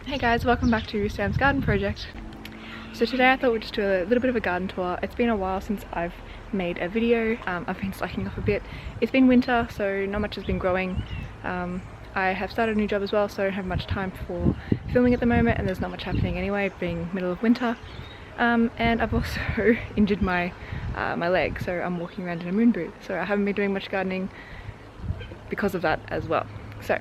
Hey guys, welcome back to Sam's Garden Project. So today I thought we'd just do a little bit of a garden tour. It's been a while since I've made a video. I've been slacking off a bit. It's been winter, so not much has been growing. I have started a new job as well, so I don't have much time for filming at the moment, and there's not much happening anyway, being middle of winter. And I've also injured my leg, so I'm walking around in a moon boot. So I haven't been doing much gardening because of that as well. So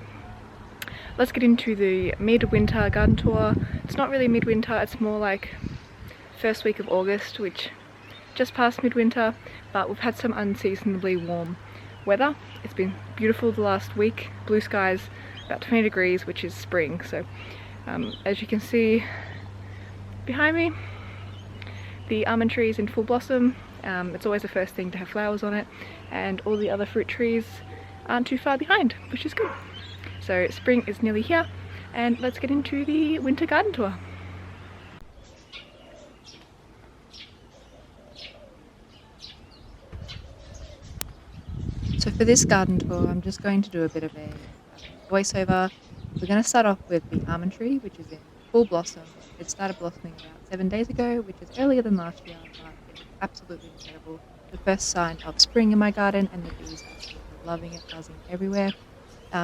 let's get into the midwinter garden tour. It's not really midwinter, it's more like first week of August, which just past midwinter, but we've had some unseasonably warm weather. It's been beautiful the last week, blue skies, about 20 degrees, which is spring. So as you can see behind me, the almond tree is in full blossom. It's always the first thing to have flowers on it, and all the other fruit trees aren't too far behind, which is good. So spring is nearly here, and let's get into the winter garden tour. So for this garden tour, I'm just going to do a bit of a voiceover. We're going to start off with the almond tree, which is in full blossom. It started blossoming about 7 days ago, which is earlier than last year, but it is absolutely incredible. The first sign of spring in my garden, and the bees are absolutely loving it, buzzing everywhere.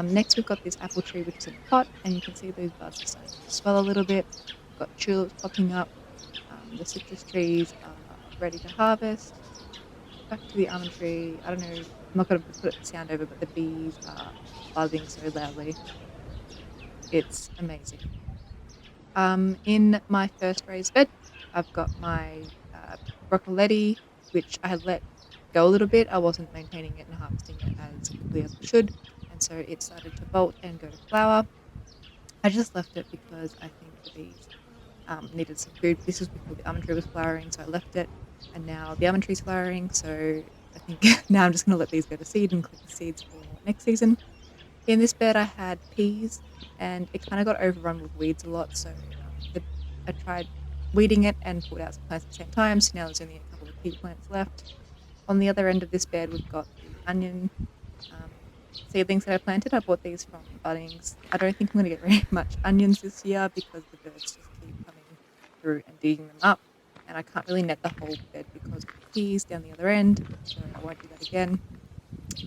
Next we've got this apple tree, which is in a pot, and you can see those buds are starting to swell a little bit. We've got tulips popping up. The citrus trees are ready to harvest. Back to the almond tree. I don't know, I'm not going to put the sound over, but the bees are buzzing so loudly. It's amazing. In my first raised bed, I've got my broccoletti, which I had let go a little bit. I wasn't maintaining it and harvesting it as quickly as I should, and so it started to bolt and go to flower. I just left it because I think the bees needed some food. This was before the almond tree was flowering, so I left it, and now the almond tree's flowering, so I think now I'm just going to let these go to seed and collect the seeds for next season. In this bed I had peas, and it kind of got overrun with weeds a lot, so I tried weeding it and pulled out some plants at the same time, so now there's only a couple of pea plants left. On the other end of this bed we've got the onion seedlings that I planted. I bought these from Bunnings. I don't think I'm going to get very much onions this year because the birds just keep coming through and digging them up, and I can't really net the whole bed because of the peas down the other end, so I won't do that again.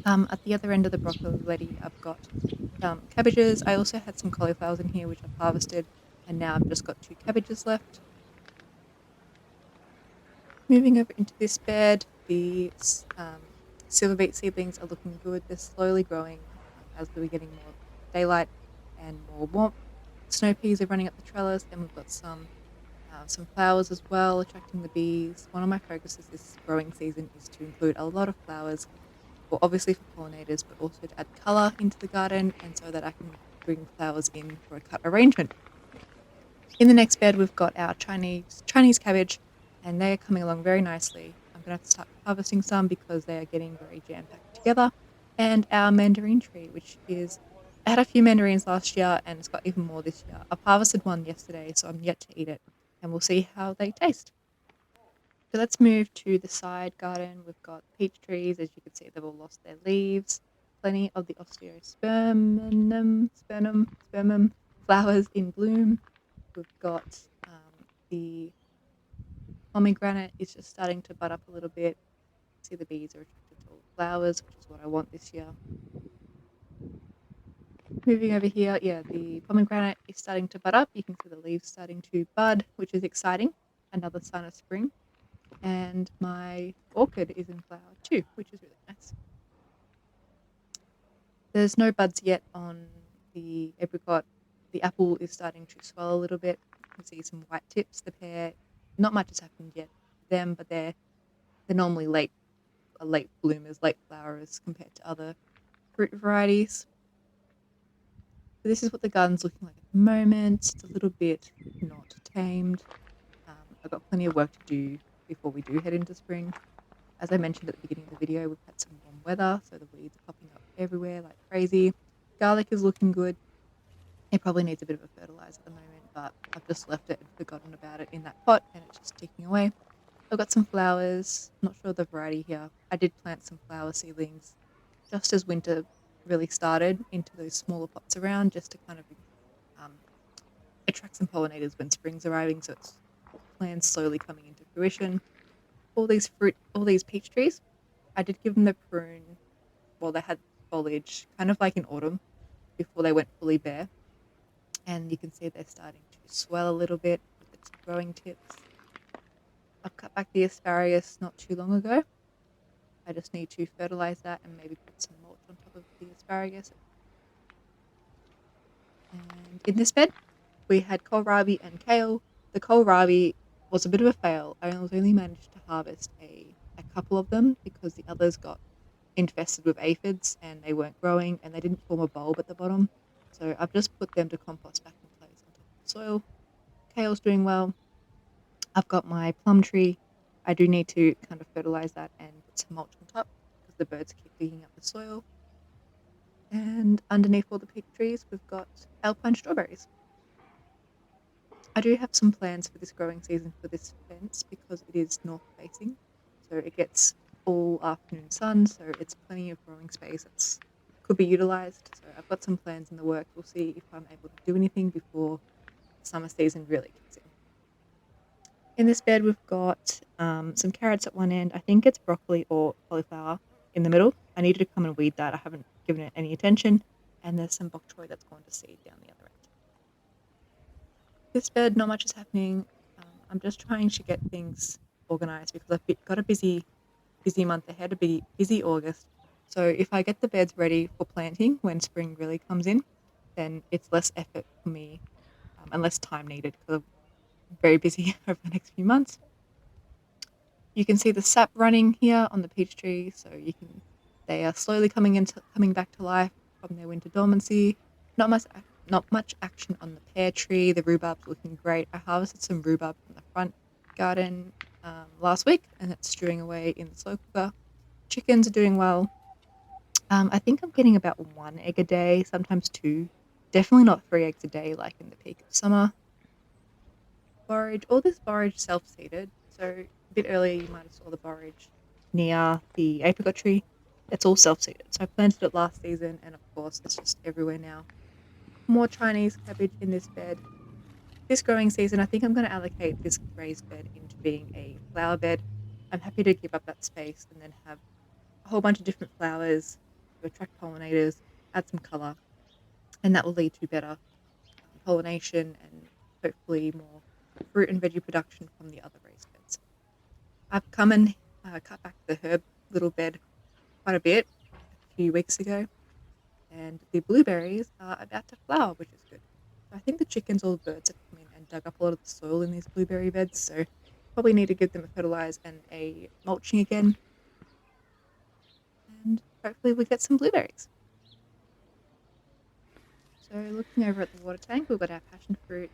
At the other end of the broccoletti, I've got cabbages. I also had some cauliflowers in here, which I've harvested, and now I've just got 2 cabbages left. Moving over into this bed, the silver beet seedlings are looking good. They're slowly growing as we're getting more daylight and more warmth. Snow peas are running up the trellis, and we've got some flowers as well, attracting the bees. One of my focuses this growing season is to include a lot of flowers, well, obviously for pollinators, but also to add colour into the garden, and so that I can bring flowers in for a cut arrangement. In the next bed, we've got our Chinese cabbage, and they're coming along very nicely. I'm going to have to start harvesting some because they are getting very jam-packed together. And our mandarin tree, which is, I had a few mandarins last year, and it's got even more this year. I've harvested one yesterday, so I'm yet to eat it, and we'll see how they taste. So let's move to the side garden. We've got peach trees. As you can see, they've all lost their leaves. Plenty of the osteospermum flowers in bloom. We've got the pomegranate is just starting to bud up a little bit. See, the bees are attracted to all the flowers, which is what I want this year. Moving over here, yeah, the pomegranate is starting to bud up. You can see the leaves starting to bud, which is exciting. Another sign of spring. And my orchid is in flower too, which is really nice. There's no buds yet on the apricot. The apple is starting to swell a little bit. You can see some white tips. The pear, not much has happened yet with them, but they're normally late bloomers, late flowers compared to other fruit varieties. So this is what the garden's looking like at the moment. It's a little bit not tamed. I've got plenty of work to do before we do head into spring. As I mentioned at the beginning of the video, we've had some warm weather, so the weeds are popping up everywhere like crazy. Garlic is looking good. It probably needs a bit of a fertilizer at the moment, but I've just left it and forgotten about it in that pot, and it's just ticking away. I've got some flowers, not sure of the variety here. I did plant some flower seedlings just as winter really started into those smaller pots around, just to kind of attract some pollinators when spring's arriving, so it's plants slowly coming into fruition. All these peach trees, I did give them the prune while they had foliage, kind of like in autumn, before they went fully bare. And you can see they're starting to swell a little bit with its growing tips. I've cut back the asparagus not too long ago. I just need to fertilize that and maybe put some mulch on top of the asparagus. And in this bed, we had kohlrabi and kale. The kohlrabi was a bit of a fail. I was only managed to harvest a couple of them because the others got infested with aphids and they weren't growing and they didn't form a bulb at the bottom. So I've just put them to compost back in place on top of the soil. Kale's doing well. I've got my plum tree. I do need to kind of fertilize that and put some mulch on top because the birds keep digging up the soil. And underneath all the peach trees, we've got alpine strawberries. I do have some plans for this growing season for this fence because it is north facing. So it gets all afternoon sun, so it's plenty of growing space that could be utilized. So I've got some plans in the works. We'll see if I'm able to do anything before the summer season really kicks in. In this bed, we've got some carrots at one end. I think it's broccoli or cauliflower in the middle. I needed to come and weed that. I haven't given it any attention. And there's some bok choy that's gone to seed down the other end. This bed, not much is happening. I'm just trying to get things organized because I've got a busy month ahead, a busy August. So if I get the beds ready for planting when spring really comes in, then it's less effort for me and less time needed because I'm very busy over the next few months. You can see the sap running here on the peach tree, so they are slowly coming back to life from their winter dormancy. Not much action on the pear tree. The rhubarb's looking great. I harvested some rhubarb from the front garden last week, and it's stewing away in the slow cooker. Chickens are doing well. I think I'm getting about 1 egg a day, sometimes 2. Definitely not 3 eggs a day like in the peak of summer. Borage, all this borage self-seeded. So a bit earlier you might have saw the borage near the apricot tree. It's all self-seeded. So I planted it last season and of course it's just everywhere now. More Chinese cabbage in this bed. This growing season, I think I'm going to allocate this raised bed into being a flower bed. I'm happy to give up that space and then have a whole bunch of different flowers to attract pollinators, add some colour, and that will lead to better pollination and hopefully more fruit and veggie production from the other raised beds. I've come and cut back the herb little bed quite a bit a few weeks ago, and the blueberries are about to flower, which is good. So I think the chickens or the birds have come in and dug up a lot of the soil in these blueberry beds, so probably need to give them a fertilize and a mulching again, and hopefully we get some blueberries. So looking over at the water tank, we've got our passion fruit.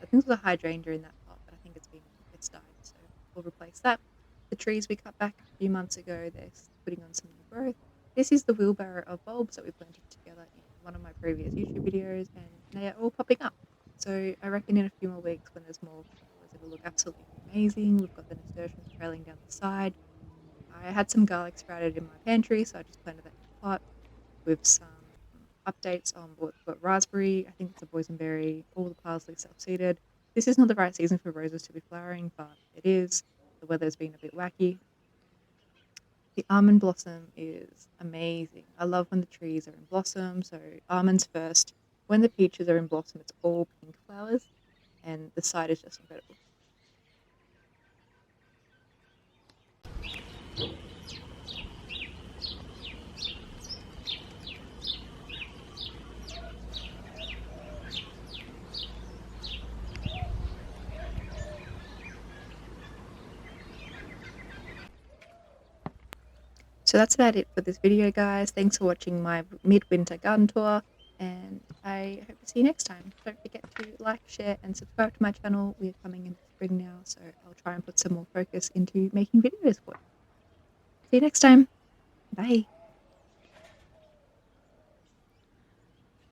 I think there's a hydrangea in that pot, but I think it's died, so we'll replace that. The trees we cut back a few months ago, they're putting on some new growth. This is the wheelbarrow of bulbs that we planted together in one of my previous YouTube videos, and they are all popping up. So I reckon in a few more weeks when there's more flowers, it'll look absolutely amazing. We've got the nasturtiums trailing down the side. I had some garlic sprouted in my pantry, so I just planted that in a pot with some updates on what raspberry, I think it's a boysenberry, all the parsley self-seeded. This is not the right season for roses to be flowering, but it is. The weather's been a bit wacky. The almond blossom is amazing. I love when the trees are in blossom, so almonds first. When the peaches are in blossom, it's all pink flowers, and the sight is just incredible. So that's about it for this video, guys. Thanks for watching my midwinter garden tour, and I hope to see you next time. Don't forget to like, share, and subscribe to my channel. We're coming into spring now, so I'll try and put some more focus into making videos for you. See you next time. Bye.